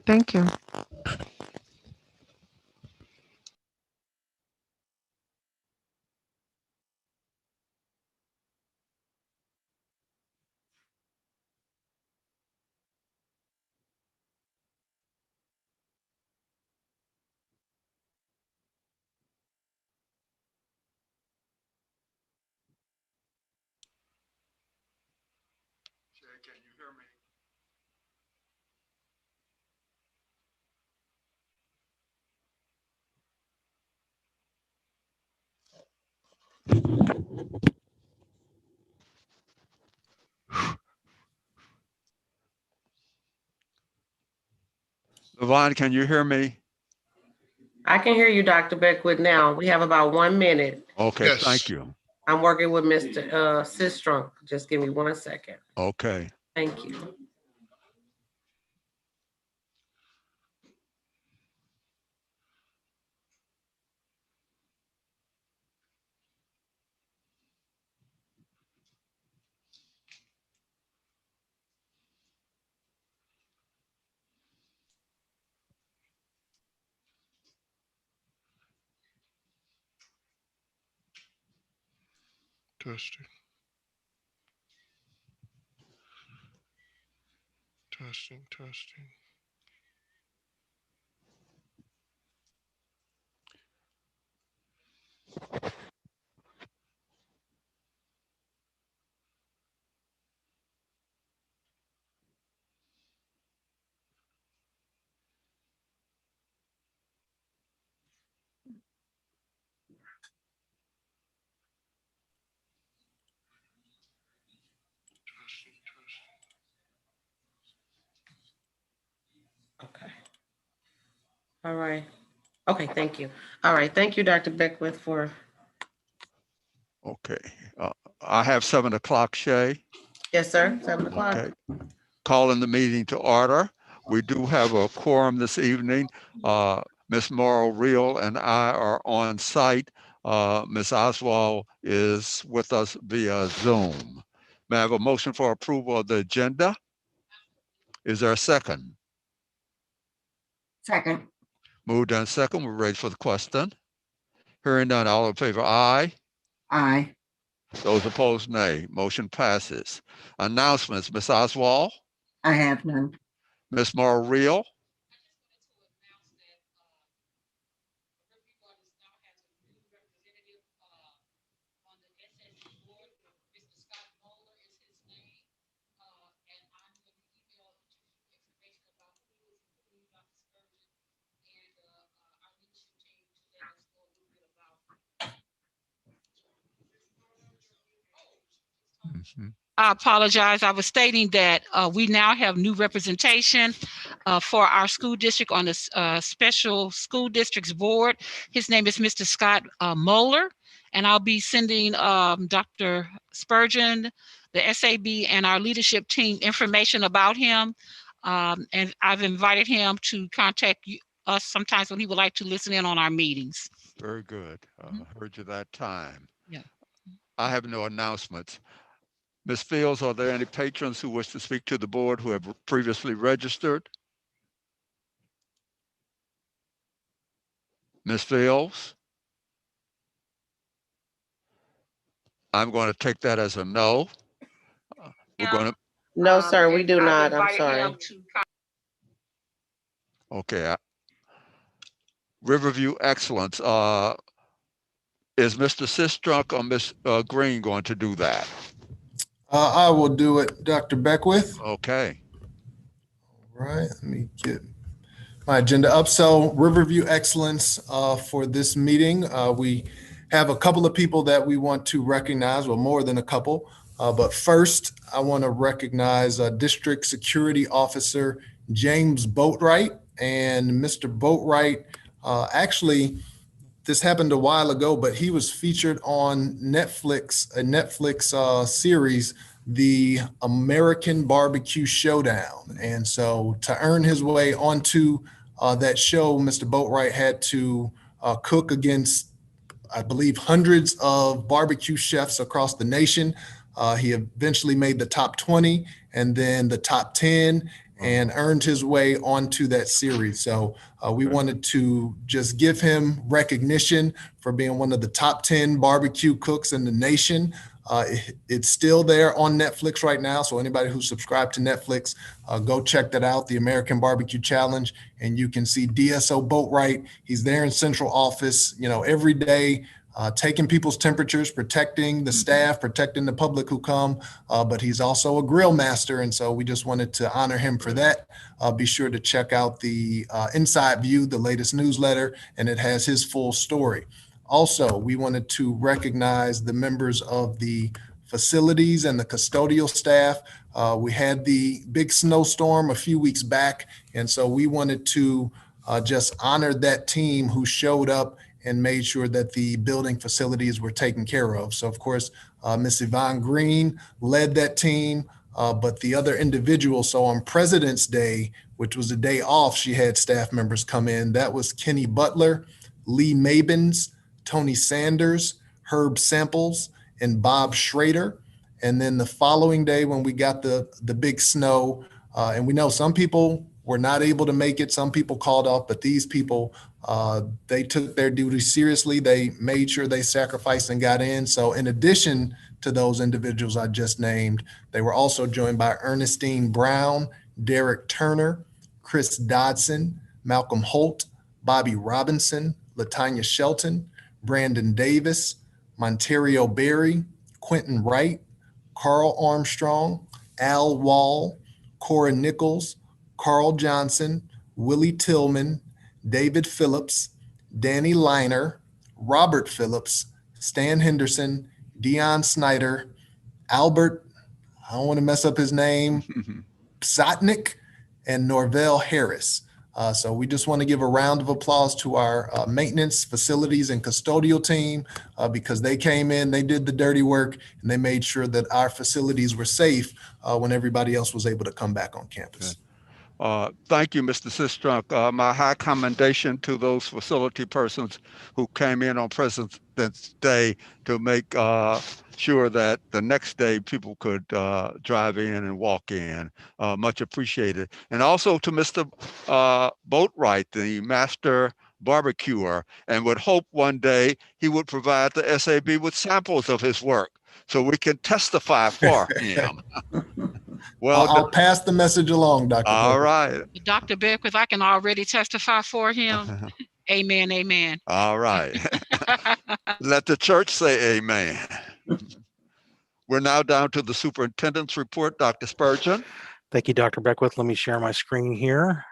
Thank you. Can you hear me? Levon, can you hear me? I can hear you, Dr. Beckwith, now. We have about 1 minute. Okay, yes. Thank you. I'm working with Mr. Sistrunk. Just give me 1 second. Okay. Thank you. Testing. Testing, testing. Okay. All right. Okay, thank you. All right, thank you, Dr. Beckwith, for. Okay. I have 7 o'clock, Shay. Yes, sir, 7 o'clock. Okay. Calling the meeting to order. We do have a quorum this evening. Ms. Morrow Real and I are on site. Ms. Oswald is with us via Zoom. May I have a motion for approval of the agenda? Is there a second? Second. Moved and second. We're ready for the question. Hearing none, all in favor, aye. Aye. Those opposed, nay. Motion passes. Announcements, Ms. Oswald, I have none. Ms. Morrow Real. I apologize. I was stating that we now have new representation for our school district on the special school districts board. His name is Mr. Scott Moeller, and I'll be sending Dr. Spurgeon, the SAB, and our leadership team information about him. And I've invited him to contact us sometimes when he would like to listen in on our meetings. Very good. Heard you that time. Yeah. I have no announcements. Ms. Fields, are there any patrons who wish to speak to the board who have previously registered? Ms. Fields? I'm going to take that as a no. We're going to. No, sir, we do not. I'm sorry. Okay. Riverview Excellence. Is Mr. Sistrunk or Ms. Green going to do that? I will do it, Dr. Beckwith. Okay. All right, let me get my agenda up. So Riverview Excellence for this meeting. We have a couple of people that we want to recognize, well, more than a couple. But first, I want to recognize District Security Officer James Boatwright. And Mr. Boatwright, actually, this happened a while ago, but he was featured on Netflix, a Netflix series, The American Barbecue Showdown. And so to earn his way onto that show, Mr. Boatwright had to cook against, I believe, hundreds of barbecue chefs across the nation. He eventually made the top 20 and then the top 10. and earned his way onto that series. So we wanted to just give him recognition for being one of the top 10 barbecue cooks in the nation. It's still there on Netflix right now. So anybody who's subscribed to Netflix, go check that out, the American Barbecue Challenge, and you can see DSO Boatwright. He's there in central office, every day, taking people's temperatures, protecting the staff, protecting the public who come, but he's also a grill master. And so we just wanted to honor him for that. Be sure to check out the Inside View, the latest newsletter, and it has his full story. Also, we wanted to recognize the members of the facilities and the custodial staff. We had the big snowstorm a few weeks back, and so we wanted to just honor that team who showed up and made sure that the building facilities were taken care of. So, of course, Miss Yvonne Green led that team, but the other individuals, so on President's Day, which was a day off, she had staff members come in. That was Kenny Butler, Lee Mabins, Tony Sanders, Herb Samples, and Bob Schrader. And then the following day when we got the big snow, and we know some people were not able to make it, some people called off, but these people, they took their duty seriously. They made sure they sacrificed and got in. So in addition to those individuals I just named, they were also joined by Ernestine Brown, Derek Turner, Chris Dodson, Malcolm Holt, Bobby Robinson, Latanya Shelton, Brandon Davis, Monterio Berry, Quentin Wright, Carl Armstrong, Al Wall, Cora Nichols, Carl Johnson, Willie Tillman, David Phillips, Danny Liner, Robert Phillips, Stan Henderson, Dion Snyder, Albert, I don't want to mess up his name, Psotnik, and Norvell Harris. So we just want to give a round of applause to our maintenance, facilities, and custodial team because they came in, they did the dirty work, and they made sure that our facilities were safe when everybody else was able to come back on campus. Thank you, Mr. Sistrunk. My high commendation to those facility persons who came in on President's Day to make sure that the next day people could drive in and walk in. Much appreciated. And also to Mr. Boatwright, the master barbecuer, and would hope one day he would provide the SAB with samples of his work so we can testify for him. Well, I'll pass the message along, Dr. All Booker. right. Dr. Beckwith, I can already testify for him. Amen, amen. All right. Let the church say amen. We're now down to the superintendent's report, Dr. Spurgeon. Thank you, Dr. Beckwith. Let me share my screen here.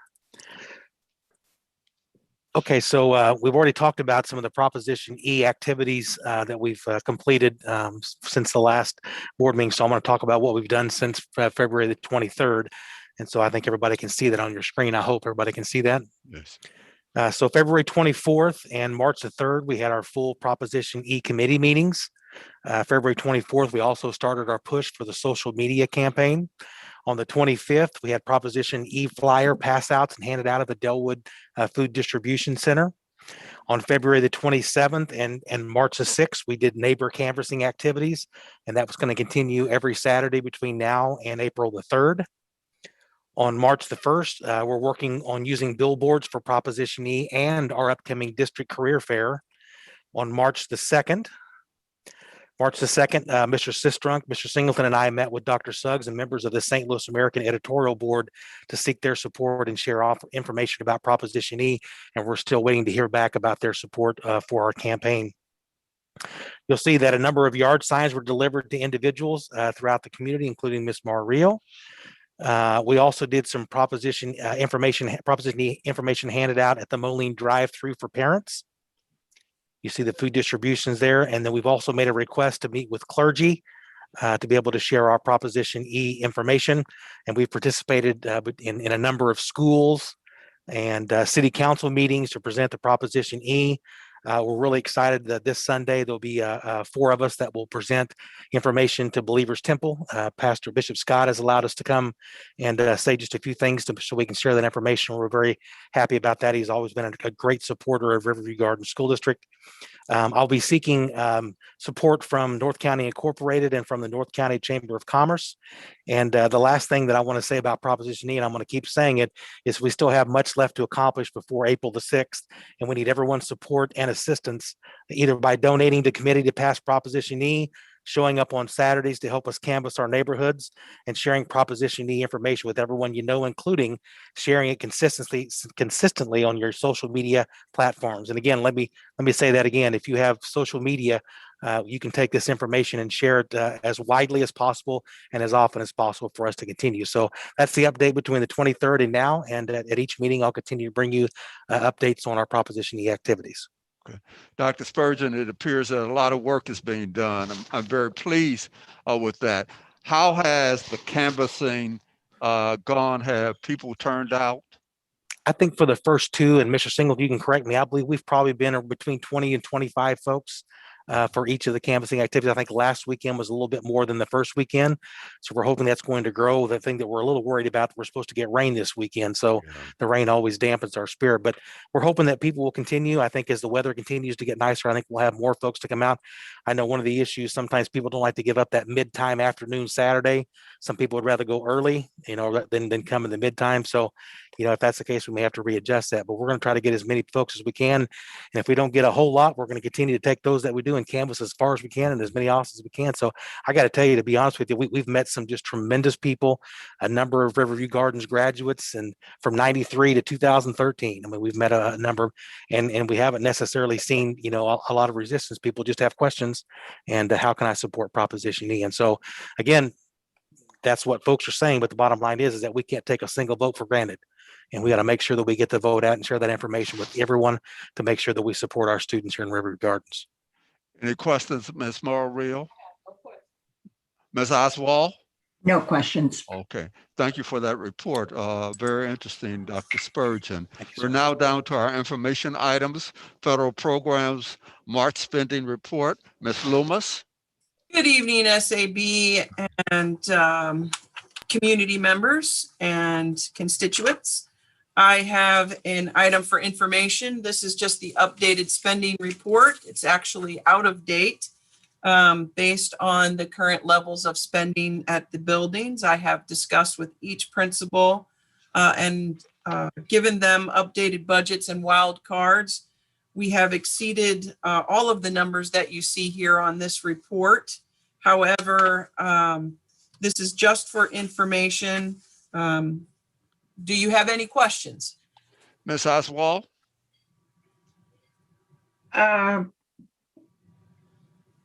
Okay, so we've already talked about some of the Proposition E activities that we've completed since the last board meeting. So I'm going to talk about what we've done since February the 23rd. And so I think everybody can see that on your screen. I hope everybody can see that. Yes. So February 24th and March the 3rd, we had our full Proposition E committee meetings. February 24th, we also started our push for the social media campaign. On the 25th, we had Proposition E flyer pass outs and handed out at the Delwood Food Distribution Center. On February the 27th and March the 6th, we did neighbor canvassing activities, and that was going to continue every Saturday between now and April the 3rd. On March the 1st, we're working on using billboards for Proposition E and our upcoming district career fair. On March the 2nd, Mr. Sistrunk, Mr. Singleton, and I met with Dr. Suggs and members of the St. Louis American Editorial Board to seek their support and share information about Proposition E, and we're still waiting to hear back about their support for our campaign. You'll see that a number of yard signs were delivered to individuals throughout the community, including Ms. Mario. We also did some Proposition E information handed out at the Moline drive-through for parents. You see the food distributions there. And then we've also made a request to meet with clergy to be able to share our Proposition E information. And we've participated in a number of schools and city council meetings to present the Proposition E. We're really excited that this Sunday there'll be 4 of us that will present information to Believers Temple. Pastor Bishop Scott has allowed us to come and say just a few things so we can share that information. We're very happy about that. He's always been a great supporter of Riverview Gardens School District. I'll be seeking support from North County Incorporated and from the North County Chamber of Commerce. And the last thing that I want to say about Proposition E, and I'm going to keep saying it, is we still have much left to accomplish before April the 6th, and we need everyone's support and assistance, either by donating to committee to pass Proposition E, showing up on Saturdays to help us canvass our neighborhoods, and sharing Proposition E information with everyone you know, including sharing it consistently on your social media platforms. And again, let me say that again. If you have social media, you can take this information and share it as widely as possible and as often as possible for us to continue. So that's the update between the 23rd and now. And at each meeting, I'll continue to bring you updates on our Proposition E activities. Okay. Dr. Spurgeon, it appears that a lot of work is being done. I'm very pleased with that. How has the canvassing gone? Have people turned out? I think for the first 2, and Mr. Single, if you can correct me, I believe we've probably been between 20 and 25 folks for each of the canvassing activities. I think last weekend was a little bit more than the first weekend. So we're hoping that's going to grow. The thing that we're a little worried about, we're supposed to get rain this weekend. So the rain always dampens our spirit, but we're hoping that people will continue. I think as the weather continues to get nicer, I think we'll have more folks to come out. I know one of the issues, sometimes people don't like to give up that mid-time afternoon Saturday. Some people would rather go early, than come in the mid-time. So, if that's the case, we may have to readjust that, but we're going to try to get as many folks as we can. And if we don't get a whole lot, we're going to continue to take those that we do and canvas as far as we can and as many offices as we can. So I got to tell you, to be honest with you, we've met some just tremendous people, a number of Riverview Gardens graduates, and from 93 to 2013. I mean, we've met a number, and we haven't necessarily seen, a lot of resistance. People just have questions, and how can I support Proposition E? And so again, that's what folks are saying. But the bottom line is that we can't take a single vote for granted. And we got to make sure that we get the vote out and share that information with everyone to make sure that we support our students here in Riverview Gardens. Any questions, Ms. Morrow? Ms. Oswald? No questions. Okay, thank you for that report. Very interesting, Dr. Spurgeon. Thank you, We're sir. now down to our information items, federal programs, March spending report. Ms. Loomis? Good evening, SAB and community members and constituents. I have an item for information. This is just the updated spending report. It's actually out of date based on the current levels of spending at the buildings. I have discussed with each principal and given them updated budgets and wild cards. We have exceeded all of the numbers that you see here on this report. However, this is just for information. Do you have any questions? Ms. Oswald? Admin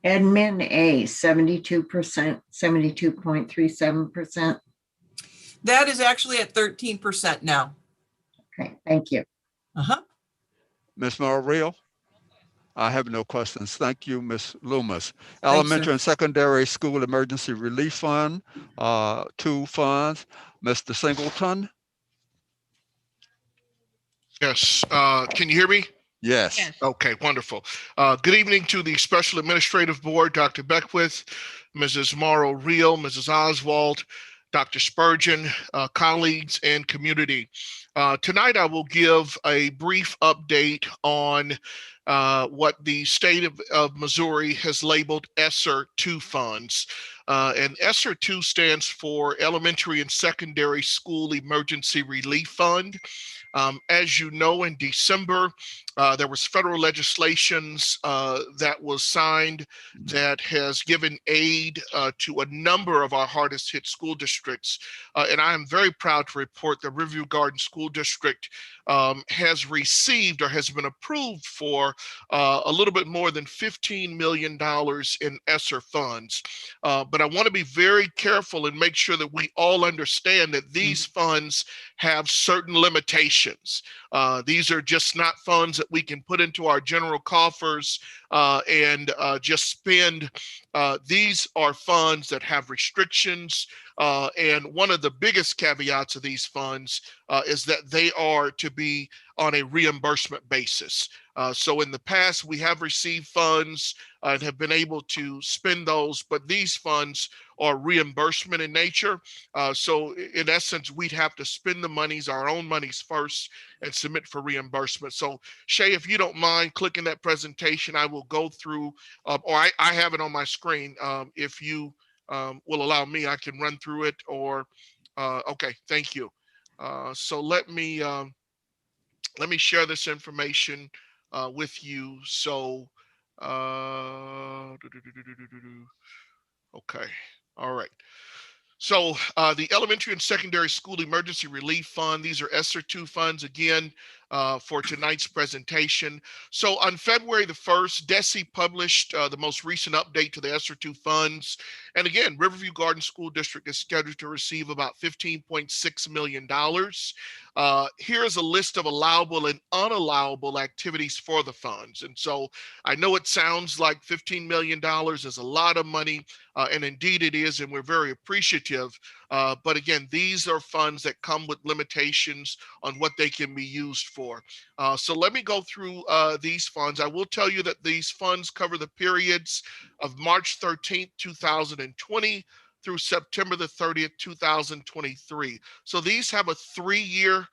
A, 72%, 72.37%. That is actually at 13% now. Okay, thank you. Ms. Morrow? I have no questions. Thank you, Ms. Loomis. Thanks, Elementary sir. and Secondary School Emergency Relief Fund, 2 funds. Mr. Singleton? Yes, can you hear me? Yes. Yes. Okay, wonderful. Good evening to the Special Administrative Board, Dr. Beckwith, Mrs. Morrow Reel, Mrs. Oswald, Dr. Spurgeon, colleagues, and community. Tonight, I will give a brief update on what the state of Missouri has labeled SR2 funds. And SR2 stands for Elementary and Secondary School Emergency Relief Fund. As you know, in December, there was federal legislations that was signed that has given aid to a number of our hardest hit school districts. And I am very proud to report that Riverview Gardens School District has received or has been approved for a little bit more than $15 million in ESSER funds. But I want to be very careful and make sure that we all understand that these funds have certain limitations. These are just not funds that we can put into our general coffers and just spend. These are funds that have restrictions And one of the biggest caveats of these funds is that they are to be on a reimbursement basis. So in the past, we have received funds and have been able to spend those, but these funds are reimbursement in nature. So in essence, we'd have to spend the monies, our own monies first, and submit for reimbursement. So Shay, if you don't mind clicking that presentation, I will go through, or I have it on my screen. If you will allow me, I can run through it, or, okay, thank you. So let me share this information with you. So, okay, all right. So the Elementary and Secondary School Emergency Relief Fund, these are SR2 funds again for tonight's presentation. So on February the 1st, DESE published the most recent update to the SR2 funds. And again, Riverview Gardens School District is scheduled to receive about $15.6 million. Here is a list of allowable and unallowable activities for the funds. And so I know it sounds like $15 million is a lot of money, and indeed it is, and we're very appreciative. But again, these are funds that come with limitations on what they can be used for. So let me go through these funds. I will tell you that these funds cover the periods of March 13th, 2020 through September the 30th, 2023. So these have a 3-year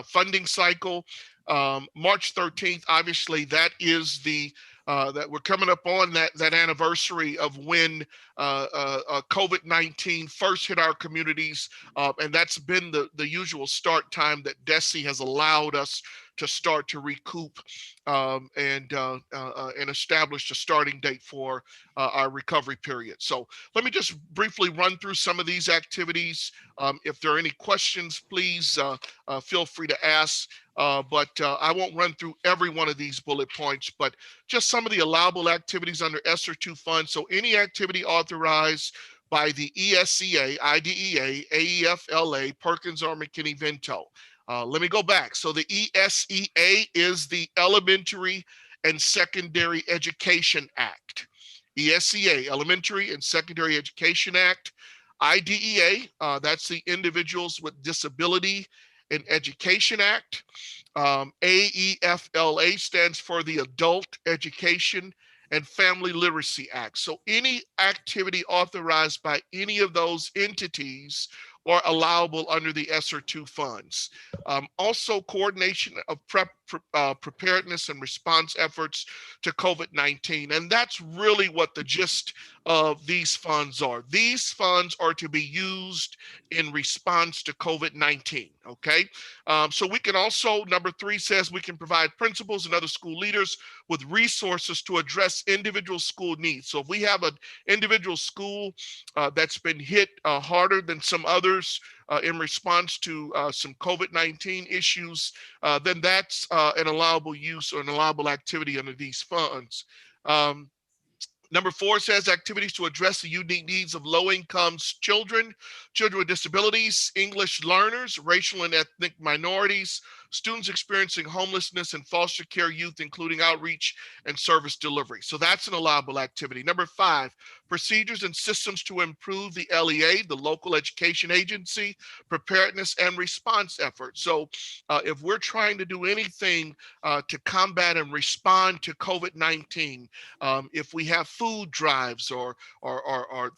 funding cycle. March 13th, obviously, that is the that we're coming up on that anniversary of when COVID-19 first hit our communities, and that's been the usual start time that DESE has allowed us to start to recoup and establish a starting date for our recovery period. So let me just briefly run through some of these activities. If there are any questions, please feel free to ask. But I won't run through every one of these bullet points, but just some of the allowable activities under SR2 funds. So any activity authorized by the ESEA, IDEA, AEFLA, Perkins, or McKinney-Vento. Let me go back. So the ESEA is the Elementary and Secondary Education Act. ESEA, Elementary and Secondary Education Act. IDEA, that's the Individuals with Disability in Education Act. AEFLA stands for the Adult Education and Family Literacy Act. So any activity authorized by any of those entities are allowable under the SR2 funds. Also, coordination of preparedness and response efforts to COVID-19. And that's really what the gist of these funds are. These funds are to be used in response to COVID-19, okay? So we can also, number 3 says we can provide principals and other school leaders with resources to address individual school needs. So if we have an individual school that's been hit harder than some others in response to some COVID-19 issues, then that's an allowable use or an allowable activity under these funds. Number 4 says activities to address the unique needs of low-income children, children with disabilities, English learners, racial and ethnic minorities, students experiencing homelessness, and foster care youth, including outreach and service delivery. So that's an allowable activity. Number 5, procedures and systems to improve the LEA, the local education agency, preparedness and response efforts. So if we're trying to do anything to combat and respond to COVID-19, if we have food drives or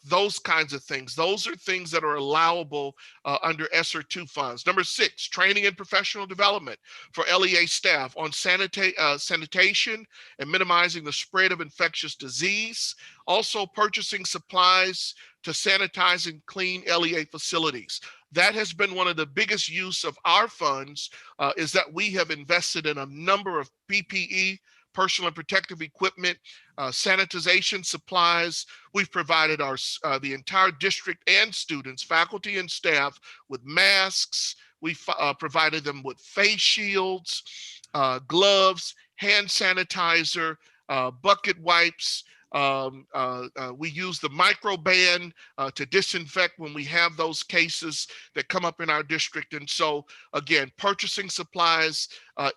those kinds of things, those are things that are allowable under SR2 funds. Number 6, training and professional development for LEA staff on sanitation and minimizing the spread of infectious disease. Also purchasing supplies to sanitize and clean LEA facilities. That has been one of the biggest use of our funds, is that we have invested in a number of PPE, personal and protective equipment, sanitization supplies. We've provided the entire district and students, faculty and staff with masks. We've provided them with face shields, gloves, hand sanitizer, bucket wipes, We use the microban to disinfect when we have those cases that come up in our district. And so again, purchasing supplies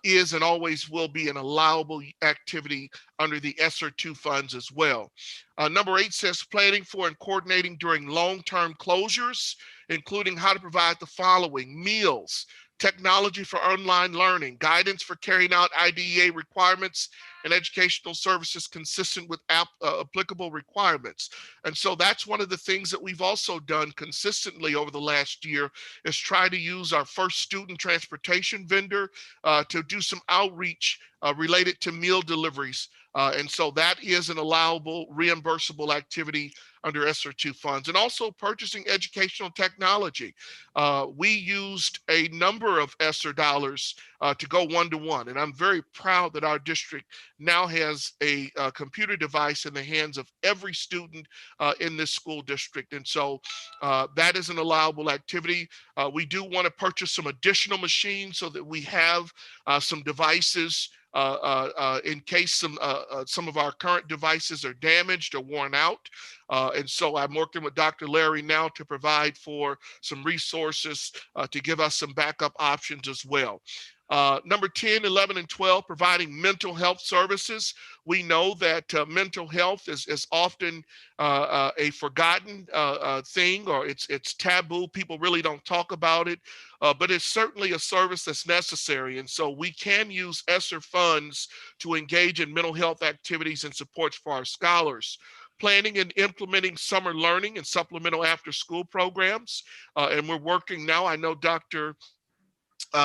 is and always will be an allowable activity under the SR2 funds as well. Number 8 says planning for and coordinating during long-term closures, including how to provide the following: meals, technology for online learning, guidance for carrying out IDEA requirements, and educational services consistent with applicable requirements. And so that's one of the things that we've also done consistently over the last year, is try to use our first student transportation vendor to do some outreach related to meal deliveries. And so that is an allowable reimbursable activity under SR2 funds. And also purchasing educational technology. We used a number of ESSER dollars to go one-to-one. And I'm very proud that our district now has a computer device in the hands of every student in this school district. And so that is an allowable activity. We do want to purchase some additional machines so that we have some devices in case some of our current devices are damaged or worn out. And so I'm working with Dr. Larry now to provide for some resources to give us some backup options as well. Number 10, 11, and 12, providing mental health services. We know that mental health is often a forgotten thing, or it's taboo. People really don't talk about it, but it's certainly a service that's necessary. And so we can use ESSER funds to engage in mental health activities and supports for our scholars. Planning and implementing summer learning and supplemental after-school programs. And we're working now, I know Dr.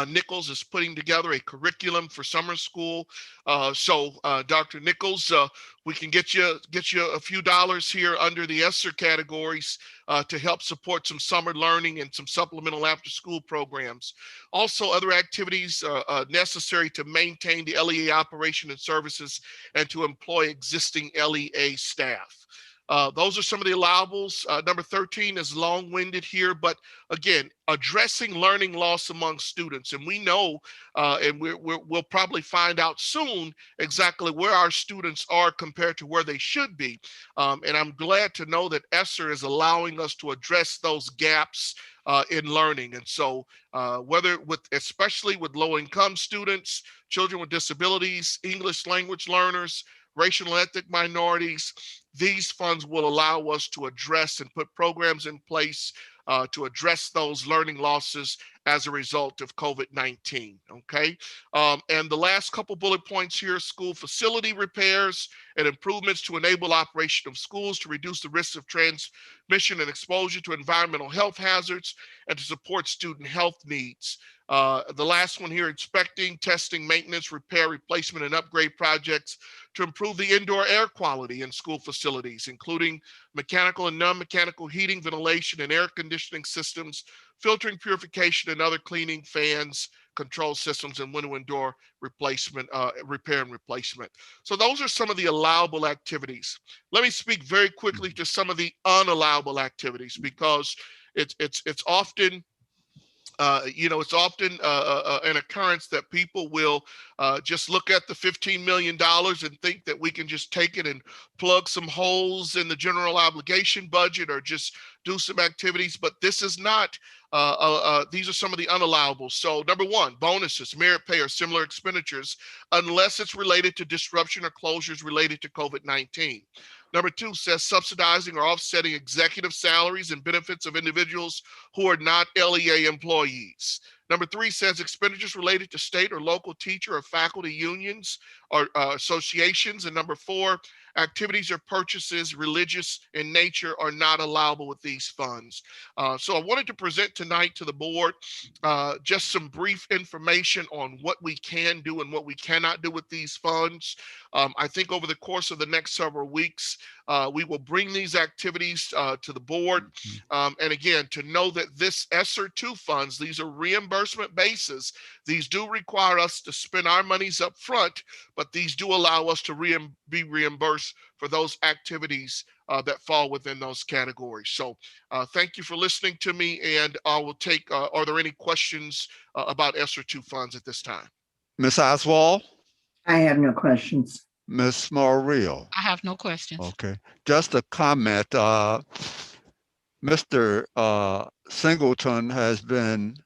Nichols is putting together a curriculum for summer school. So Dr. Nichols, we can get you a few dollars here under the ESSER categories to help support some summer learning and some supplemental after-school programs. Also, other activities necessary to maintain the LEA operation and services and to employ existing LEA staff. Those are some of the allowables. Number 13 is long-winded here, but again, addressing learning loss among students. And we know, and we'll probably find out soon exactly where our students are compared to where they should be. And I'm glad to know that ESSER is allowing us to address those gaps in learning. And so especially with low-income students, children with disabilities, English language learners, racial and ethnic minorities, these funds will allow us to address and put programs in place to address those learning losses as a result of COVID-19, okay? And the last couple bullet points here: school facility repairs and improvements to enable operation of schools to reduce the risks of transmission and exposure to environmental health hazards and to support student health needs. The last one here: inspecting, testing, maintenance, repair, replacement, and upgrade projects to improve the indoor air quality in school facilities, including mechanical and non-mechanical heating, ventilation, and air conditioning systems, filtering, purification, and other cleaning, fans, control systems, and window and door replacement, repair and replacement. So those are some of the allowable activities. Let me speak very quickly to some of the unallowable activities, because it's often it's often an occurrence that people will just look at the $15 million and think that we can just take it and plug some holes in the general obligation budget or just do some activities. But this is not, these are some of the unallawables. So number 1, bonuses, merit pay, or similar expenditures, unless it's related to disruption or closures related to COVID-19. Number 2 says subsidizing or offsetting executive salaries and benefits of individuals who are not LEA employees. Number 3 says expenditures related to state or local teacher or faculty unions or associations. And number 4, activities or purchases religious in nature are not allowable with these funds. So I wanted to present tonight to the board just some brief information on what we can do and what we cannot do with these funds. I think over the course of the next several weeks, we will bring these activities to the board. And again, to know that this SR2 funds, these are reimbursement basis. These do require us to spend our monies up front, but these do allow us to be reimbursed for those activities that fall within those categories. So thank you for listening to me, and I will take, are there any questions about SR2 funds at this time? Ms. Oswald? I have no questions. Ms. Morrell. I have no questions. Okay, just a comment. Mr. Singleton has been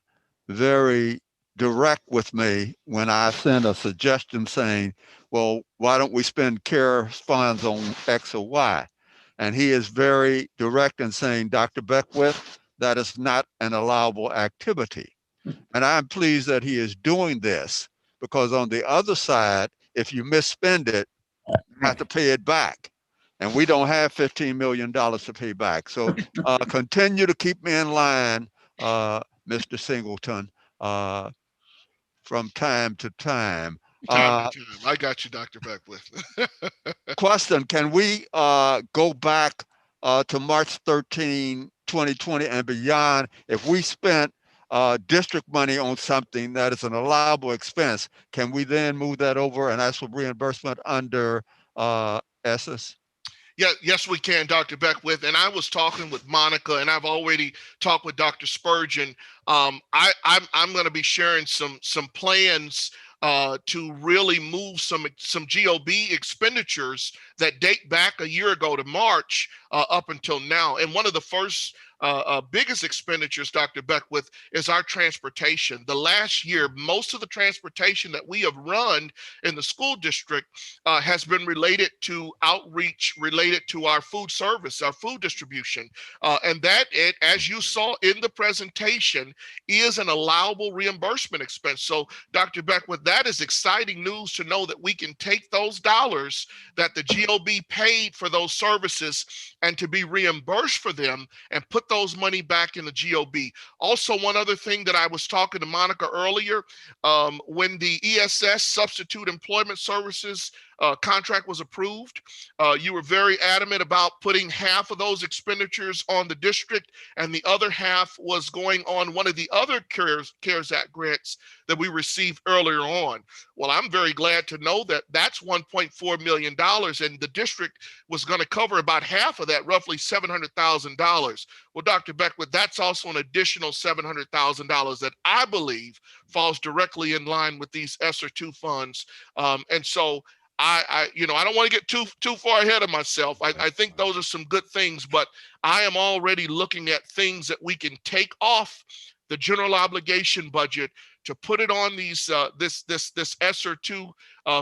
very direct with me when I send a suggestion saying, well, why don't we spend CARES funds on X or Y? And he is very direct in saying, Dr. Beckwith, that is not an allowable activity. And I'm pleased that he is doing this, because on the other side, if you misspend it, you have to pay it back. And we don't have $15 million to pay back. So continue to keep me in line, Mr. Singleton, from time to time. Time to time. I got you, Dr. Beckwith. Question, can we go back to March 13, 2020 and beyond? If we spent district money on something that is an allowable expense, can we then move that over and ask for reimbursement under ESSES? Yeah, yes, we can, Dr. Beckwith. And I was talking with Monica, and I've already talked with Dr. Spurgeon. I'm going to be sharing some plans to really move some GOB expenditures that date back a year ago to March up until now. And one of the first biggest expenditures, Dr. Beckwith, is our transportation. The last year, most of the transportation that we have run in the school district has been related to outreach, related to our food service, our food distribution. And that, as you saw in the presentation, is an allowable reimbursement expense. So, Dr. Beckwith, that is exciting news to know that we can take those dollars that the GOB paid for those services and to be reimbursed for them and put those money back in the GOB. Also, one other thing that I was talking to Monica earlier, when the ESS Substitute Employment Services contract was approved, you were very adamant about putting half of those expenditures on the district and the other half was going on one of the other CARES Act grants that we received earlier on. Well, I'm very glad to know that that's $1.4 million and the district was going to cover about half of that, roughly $700,000. Well, Dr. Beckwith, that's also an additional $700,000 that I believe falls directly in line with these SR2 funds. And so I don't want to get too far ahead of myself. I think those are some good things, but I am already looking at things that we can take off the general obligation budget to put it on these this SR2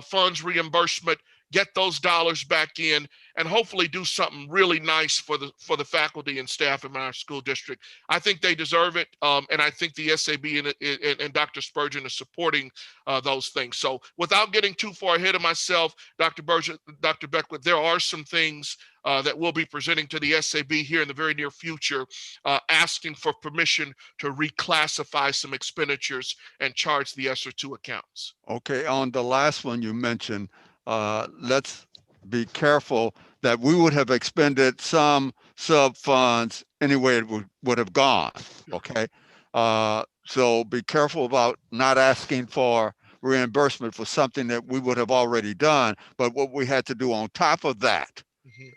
funds reimbursement, get those dollars back in, and hopefully do something really nice for the faculty and staff in our school district. I think they deserve it, and I think the SAB and Dr. Spurgeon is supporting those things. So without getting too far ahead of myself, Dr. Beckwith, there are some things that we'll be presenting to the SAB here in the very near future, asking for permission to reclassify some expenditures and charge the SR2 accounts. Okay, on the last one you mentioned, let's be careful that we would have expended some sub funds anyway it would have gone. Okay, so be careful about not asking for reimbursement for something that we would have already done, but what we had to do on top of that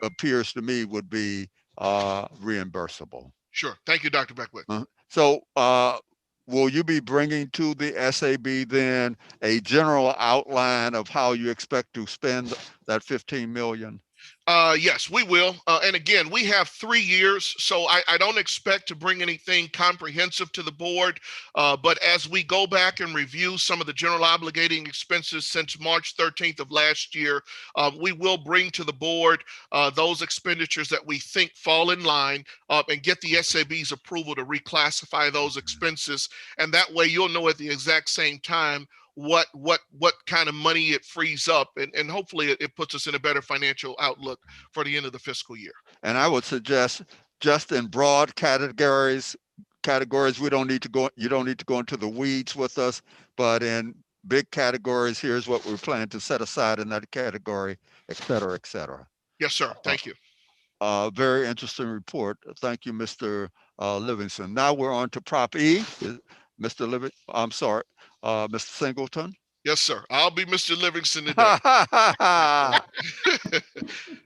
appears to me would be reimbursable. Sure. Thank you, Dr. Beckwith. So will you be bringing to the SAB then a general outline of how you expect to spend that 15 million? Yes, we will. And again, we have 3 years, so I don't expect to bring anything comprehensive to the board. But as we go back and review some of the general obligating expenses since March 13th of last year, we will bring to the board those expenditures that we think fall in line and get the SAB's approval to reclassify those expenses. And that way you'll know at the exact same time what kind of money it frees up, and hopefully it puts us in a better financial outlook for the end of the fiscal year. And I would suggest just in broad categories, we don't need to go, you don't need to go into the weeds with us, but in big categories, here's what we plan to set aside in that category, et cetera, et cetera. Yes, sir. Thank you. Very interesting report. Thank you, Mr. Livingston. Now we're on to Prop E. Mr. Singleton. Yes, sir. I'll be Mr. Livingston today.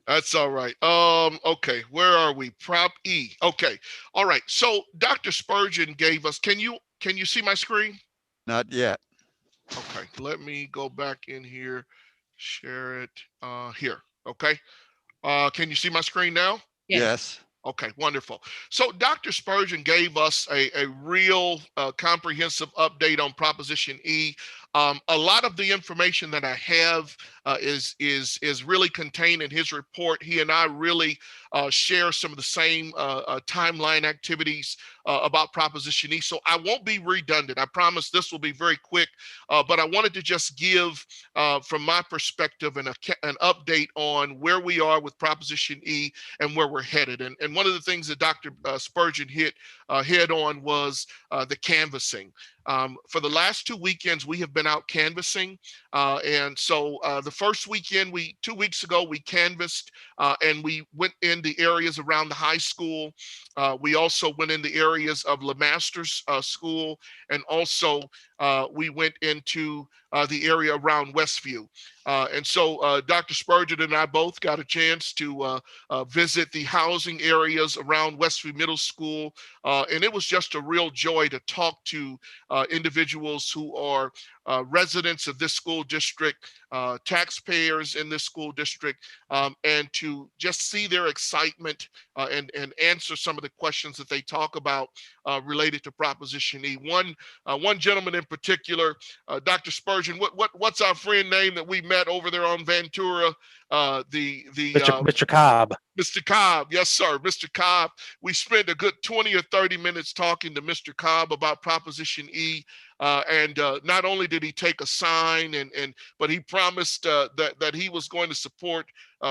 That's all right. Okay, where are we? Prop E. Okay. All right. So Dr. Spurgeon gave us, can you see my screen? Not yet. Okay, let me go back in here, share it here. Okay. Can you see my screen now? Yes. Okay, wonderful. So Dr. Spurgeon gave us a real comprehensive update on Proposition E. A lot of the information that I have is really contained in his report. He and I really share some of the same timeline activities about Proposition E. So I won't be redundant. I promise this will be very quick, but I wanted to just give, from my perspective, an update on where we are with Proposition E and where we're headed. And one of the things that Dr. Spurgeon hit head on was the canvassing. For the last 2 weekends, we have been out canvassing. And so the first weekend, 2 weeks ago, we canvassed and we went in the areas around the high school. We also went in the areas of LeMaster's school. And also we went into the area around Westview. And so Dr. Spurgeon and I both got a chance to visit the housing areas around Westview Middle School. And it was just a real joy to talk to individuals who are residents of this school district, taxpayers in this school district, and to just see their excitement and answer some of the questions that they talk about related to Proposition E. One gentleman in particular, Dr. Spurgeon, what's our friend name that we met over there on Ventura? Mr. Cobb. Mr. Cobb, yes, sir, Mr. Cobb. We spent a good 20 or 30 minutes talking to Mr. Cobb about Proposition E. And not only did he take a sign, but he promised that he was going to support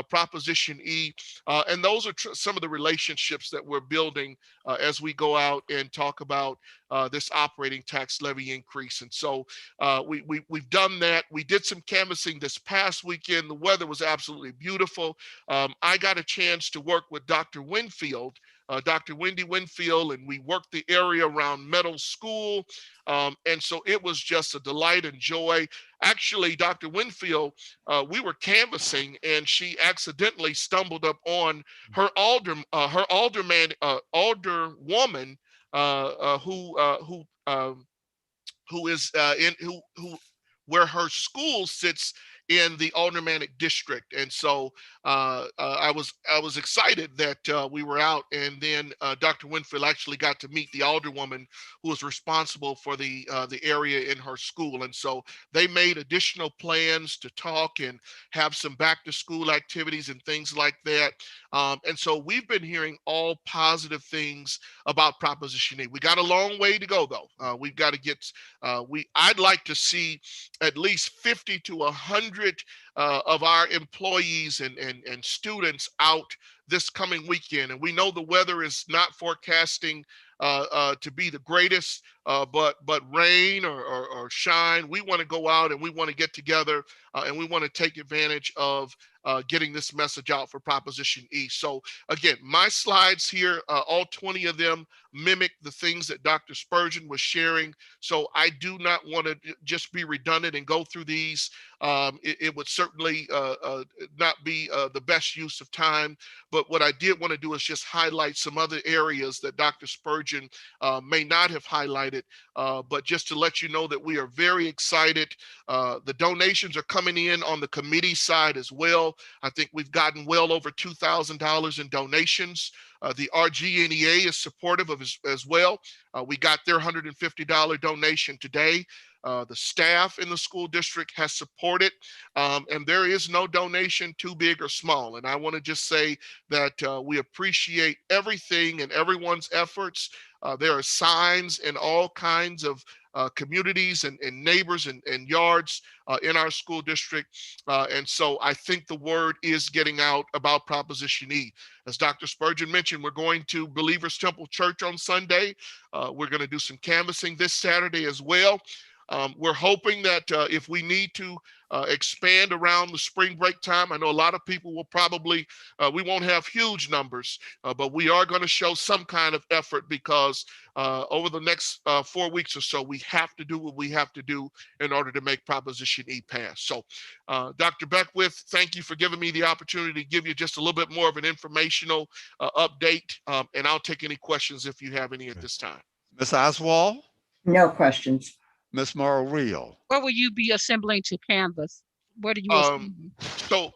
Proposition E. And those are some of the relationships that we're building as we go out and talk about this operating tax levy increase. And so we've done that. We did some canvassing this past weekend. The weather was absolutely beautiful. I got a chance to work with Dr. Winfield, Dr. Wendy Winfield, and we worked the area around Meadow School. And so it was just a delight and joy. Actually, Dr. Winfield, we were canvassing and she accidentally stumbled up on her alderwoman where her school sits in the aldermanic district. And so I was excited that we were out, and then Dr. Winfield actually got to meet the alderwoman who was responsible for the area in her school. And so they made additional plans to talk and have some back to school activities and things like that. And so we've been hearing all positive things about Proposition E. We got a long way to go though. We've got to get, I'd like to see at least 50 to 100 of our employees and students out this coming weekend. And we know the weather is not forecasting to be the greatest, but rain or shine, we want to go out and we want to get together and we want to take advantage of getting this message out for Proposition E. So again, my slides here, all 20 of them mimic the things that Dr. Spurgeon was sharing. So I do not want to just be redundant and go through these. It would certainly not be the best use of time. But what I did want to do is just highlight some other areas that Dr. Spurgeon may not have highlighted, but just to let you know that we are very excited. The donations are coming in on the committee side as well. I think we've gotten well over $2,000 in donations. The RGNEA is supportive of as well. We got their $150 donation today. The staff in the school district has supported, and there is no donation too big or small. And I want to just say that we appreciate everything and everyone's efforts. There are signs in all kinds of communities and neighbors and yards in our school district. And so I think the word is getting out about Proposition E. As Dr. Spurgeon mentioned, we're going to Believers Temple Church on Sunday. We're going to do some canvassing this Saturday as well. We're hoping that if we need to expand around the spring break time, I know a lot of people will probably, we won't have huge numbers, but we are going to show some kind of effort because over the next 4 weeks or so, we have to do what we have to do in order to make Proposition E pass. So Dr. Beckwith, thank you for giving me the opportunity to give you just a little bit more of an informational update, and I'll take any questions if you have any at this time. Ms. Oswald, No questions. Ms. Morrow Real. Where will you be assembling to canvas? What are you?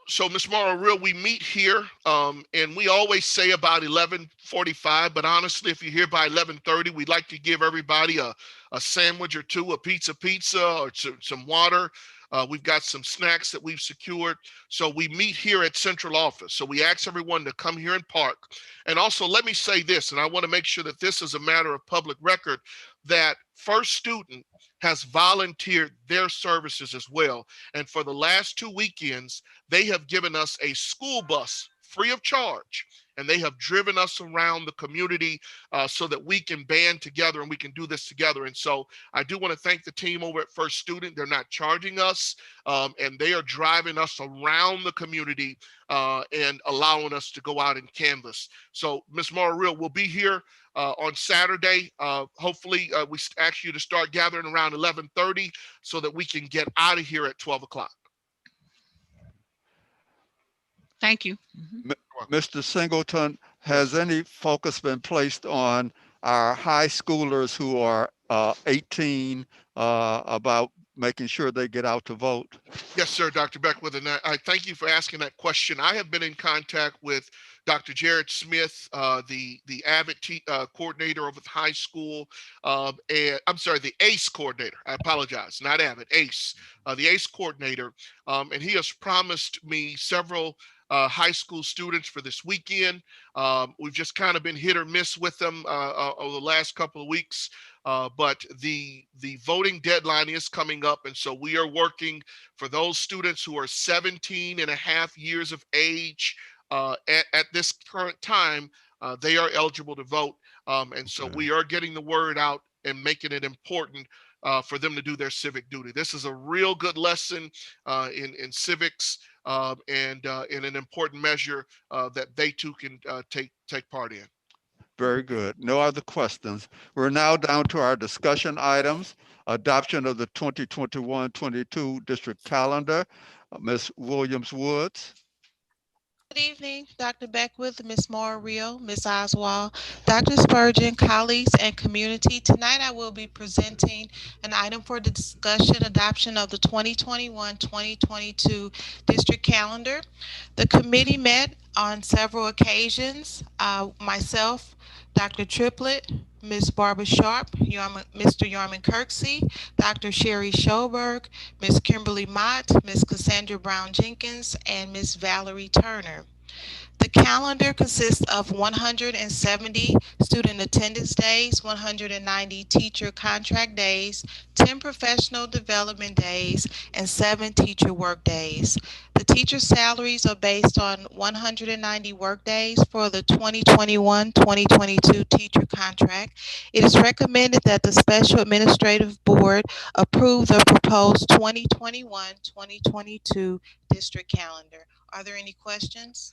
So Ms. Morrow Real, we meet here, and we always say about 11:45, but honestly, if you're here by 11:30, we'd like to give everybody a sandwich or two, a pizza, or some water. We've got some snacks that we've secured. So we meet here at central office. So we ask everyone to come here and park. And also, let me say this, and I want to make sure that this is a matter of public record, that First Student has volunteered their services as well. And for the last 2 weekends, they have given us a school bus free of charge. And they have driven us around the community so that we can band together and we can do this together. And so I do want to thank the team over at First Student. They're not charging us, and they are driving us around the community and allowing us to go out and canvas. So Ms. Morrow Real will be here on Saturday. Hopefully we ask you to start gathering around 11:30 so that we can get out of here at 12 o'clock. Thank you. Mr. Singleton, has any focus been placed on our high schoolers who are 18 about making sure they get out to vote? Yes, sir, Dr. Beckwith, and I thank you for asking that question. I have been in contact with Dr. Jared Smith, the AVID coordinator of the high school, and I'm sorry, the ACE coordinator. I apologize, not AVID, ACE, the ACE coordinator, and he has promised me several high school students for this weekend. We've just kind of been hit or miss with them over the last couple of weeks, but the voting deadline is coming up, and so we are working for those students who are 17 and a half years of age. At this current time, they are eligible to vote, and so we are getting the word out and making it important for them to do their civic duty. This is a real good lesson in civics, and in an important measure that they too can take part in. Very good. No other questions. We're now down to our discussion items. Adoption of the 2021-22 district calendar. Ms. Williams-Woods. Good evening, Dr. Beckwith, Ms. Morrow Real, Ms. Oswald, Dr. Spurgeon, colleagues, and community. Tonight I will be presenting an item for the discussion, adoption of the 2021-2022 district calendar. The committee met on several occasions. Myself, Dr. Triplett, Ms. Barbara Sharp, Mr. Yarman Kirksey, Dr. Sherry Schoberg, Ms. Kimberly Mott, Ms. Cassandra Brown Jenkins, and Ms. Valerie Turner. The calendar consists of 170 student attendance days, 190 teacher contract days, 10 professional development days, and 7 teacher work days. The teacher salaries are based on 190 work days for the 2021-2022 teacher contract. It is recommended that the Special Administrative Board approve the proposed 2021-2022 district calendar. Are there any questions?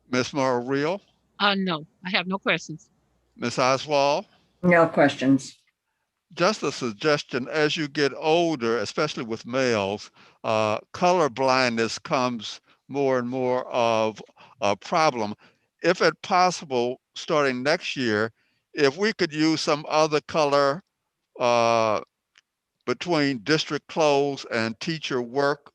Ms. Morrow Real. No, I have no questions. Ms. Oswald. No questions. Just a suggestion, as you get older, especially with males, color blindness comes more and more of a problem. If at possible, starting next year, if we could use some other color between district close and teacher work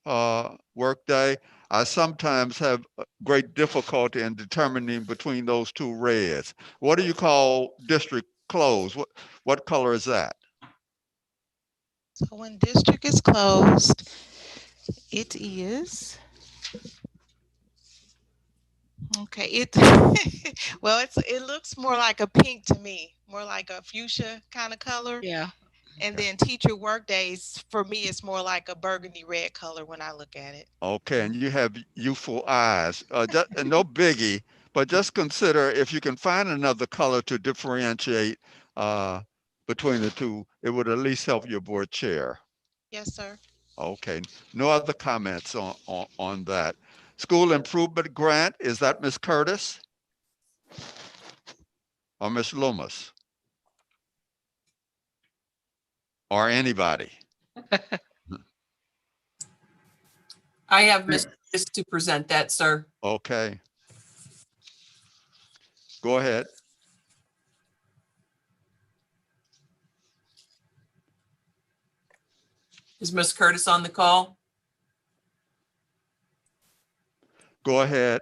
day, I sometimes have great difficulty in determining between those two reds. What do you call district close? What color is that? So when district is closed, it is, okay, well, it looks more like a pink to me, more like a fuchsia kind of color. Yeah. And then teacher work days, for me, it's more like a burgundy red color when I look at it. Okay, and you have youthful eyes. And no biggie, but just consider if you can find another color to differentiate between the two, it would at least help your board chair. Yes, sir. Okay, no other comments on that. School improvement grant, is that Ms. Curtis or Ms. Loomis? Or anybody? I have Mr. Chris to present that, sir. Okay. Go ahead. Is Ms. Curtis on the call? Go ahead.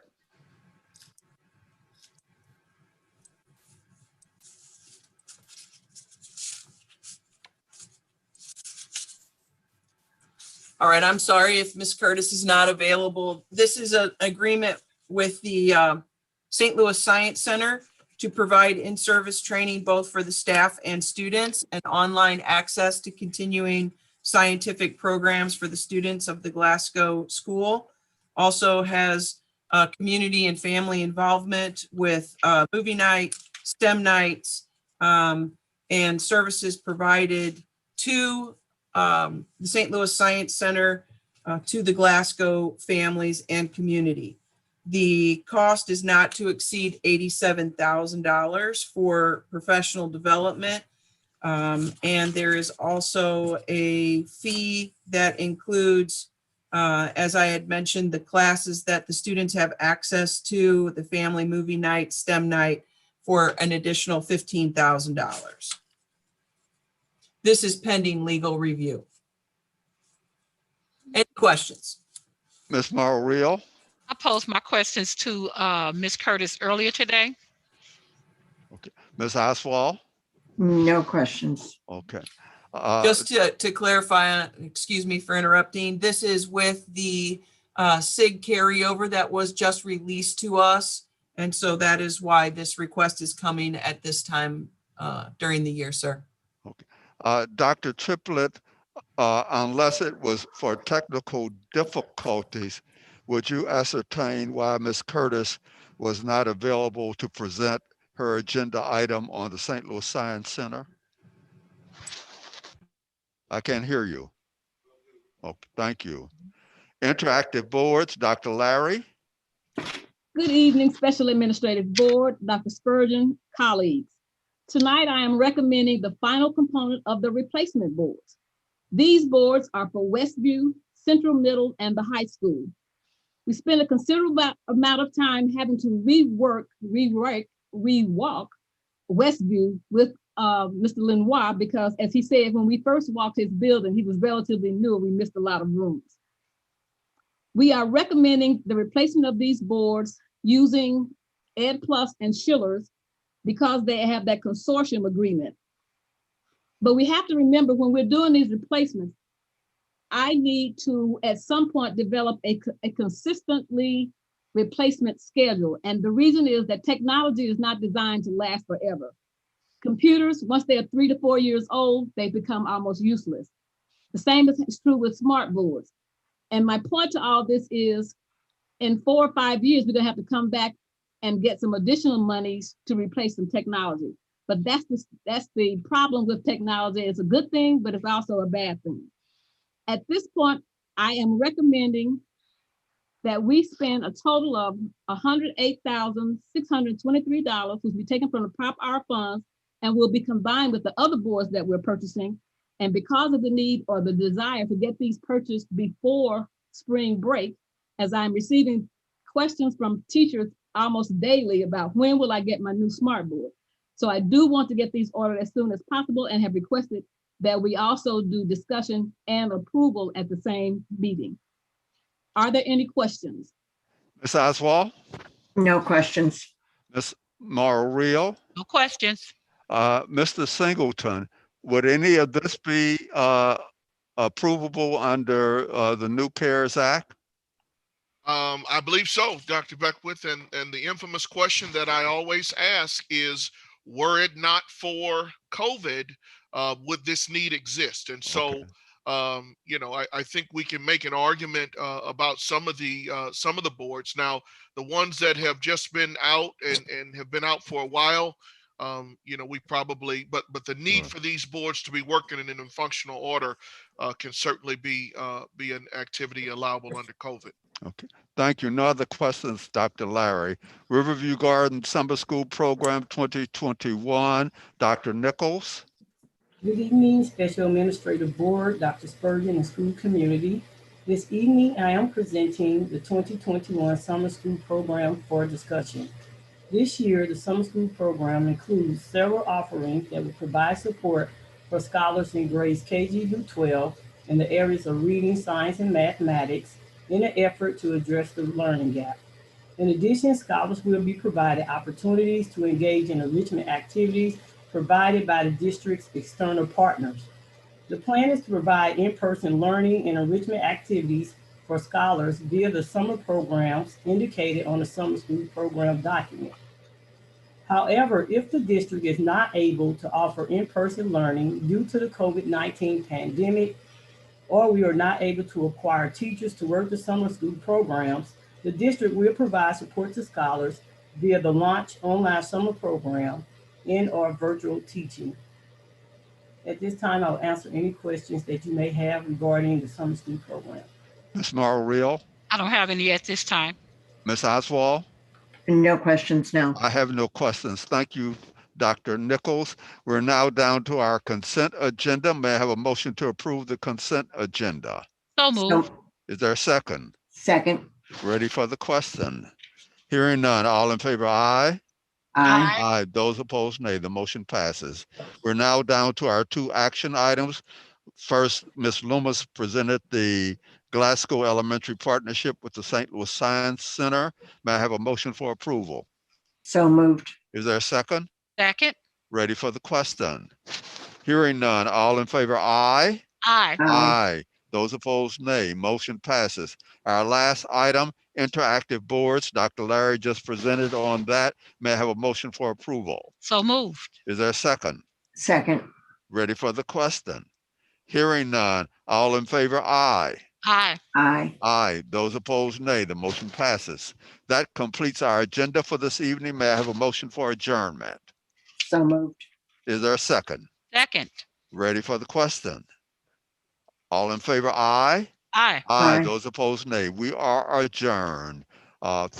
All right, I'm sorry if Ms. Curtis is not available. This is an agreement with the St. Louis Science Center to provide in-service training both for the staff and students and online access to continuing scientific programs for the students of the Glasgow School. Also has community and family involvement with movie night, STEM nights, and services provided to the St. Louis Science Center, to the Glasgow families and community. The cost is not to exceed $87,000 for professional development. And there is also a fee that includes, as I had mentioned, the classes that the students have access to, the family movie night, STEM night, for an additional $15,000. This is pending legal review. Any questions? Ms. Morrow Real. I posed my questions to Ms. Curtis earlier today. Okay. Ms. Oswald. No questions. Okay. Just to clarify, excuse me for interrupting, this is with the SIG carryover that was just released to us. And so that is why this request is coming at this time during the year, sir. Okay. Dr. Triplett, unless it was for technical difficulties, would you ascertain why Ms. Curtis was not available to present her agenda item on the St. Louis Science Center? I can't hear you. Oh, thank you. Interactive boards, Dr. Larry. Good evening, Special Administrative Board, Dr. Spurgeon, colleagues. Tonight, I am recommending the final component of the replacement boards. These boards are for Westview, Central Middle, and the high school. We spent a considerable amount of time having to rewalk Westview with Mr. Lenoir, because as he said, when we first walked his building, he was relatively new and we missed a lot of rooms. We are recommending the replacement of these boards using Ed Plus and Schiller's because they have that consortium agreement. But we have to remember when we're doing these replacements, I need to, at some point, develop a consistently replacement schedule. And the reason is that technology is not designed to last forever. Computers, once they are 3 to 4 years old, they become almost useless. The same is true with smart boards. And my point to all this is, in 4 or 5 years, we're gonna have to come back and get some additional monies to replace some technology. But that's the problem with technology. It's a good thing, but it's also a bad thing. At this point, I am recommending that we spend a total of $108,623, which will be taken from the Prop R funds and will be combined with the other boards that we're purchasing. And because of the need or the desire to get these purchased before spring break, as I'm receiving questions from teachers almost daily about when will I get my new smart board. So I do want to get these ordered as soon as possible and have requested that we also do discussion and approval at the same meeting. Are there any questions? Ms. Oswald? No questions. Ms. Morrow Real? No questions. Mr. Singleton, would any of this be approvable under the new CARES Act? I believe so, Dr. Beckwith, and the infamous question that I always ask is, were it not for COVID, would this need exist? And so, Okay. you know, I think we can make an argument about some of the boards. Now, the ones that have just been out and have been out for a while, you know, we probably, but the need for these boards to be working in a functional order can certainly be an activity allowable under COVID. Okay, thank you. No other questions, Dr. Larry. Riverview Gardens Summer School Program 2021, Dr. Nichols. Good evening, Special Administrative Board, Dr. Spurgeon, and school community. This evening, I am presenting the 2021 Summer School Program for discussion. This year, the Summer School Program includes several offerings that will provide support for scholars in grades KG through 12 in the areas of reading, science, and mathematics in an effort to address the learning gap. In addition, scholars will be provided opportunities to engage in enrichment activities provided by the district's external partners. The plan is to provide in-person learning and enrichment activities for scholars via the summer programs indicated on the summer school program document. However, if the district is not able to offer in-person learning due to the COVID-19 pandemic, or we are not able to acquire teachers to work the summer school programs, the district will provide support to scholars via the Launch Online Summer Program and/or virtual teaching. At this time, I'll answer any questions that you may have regarding the summer school program. Ms. Morrow Real, I don't have any at this time. Ms. Oswald. No questions now. I have no questions. Thank you, Dr. Nichols. We're now down to our consent agenda. May I have a motion to approve the consent agenda? So moved. Is there a second? Second. Ready for the question? Hearing none. All in favor, aye? Aye. Aye. Those opposed, nay. The motion passes. We're now down to our 2 action items. First, Ms. Loomis presented the Glasgow Elementary Partnership with the St. Louis Science Center. May I have a motion for approval? So moved. Is there a second? Second. Ready for the question? Hearing none. All in favor, aye? Aye. Aye. Those opposed, nay. Motion passes. Our last item, interactive boards. Dr. Larry just presented on that. May I have a motion for approval? So moved. Is there a second? Second. Ready for the question? Hearing none. All in favor, aye. Aye. Aye. Aye. Those opposed, nay. The motion passes. That completes our agenda for this evening. May I have a motion for adjournment? So moved. Is there a second? Second. Ready for the question? All in favor, aye? Aye. Aye. Aye. Those opposed, nay. We are adjourned.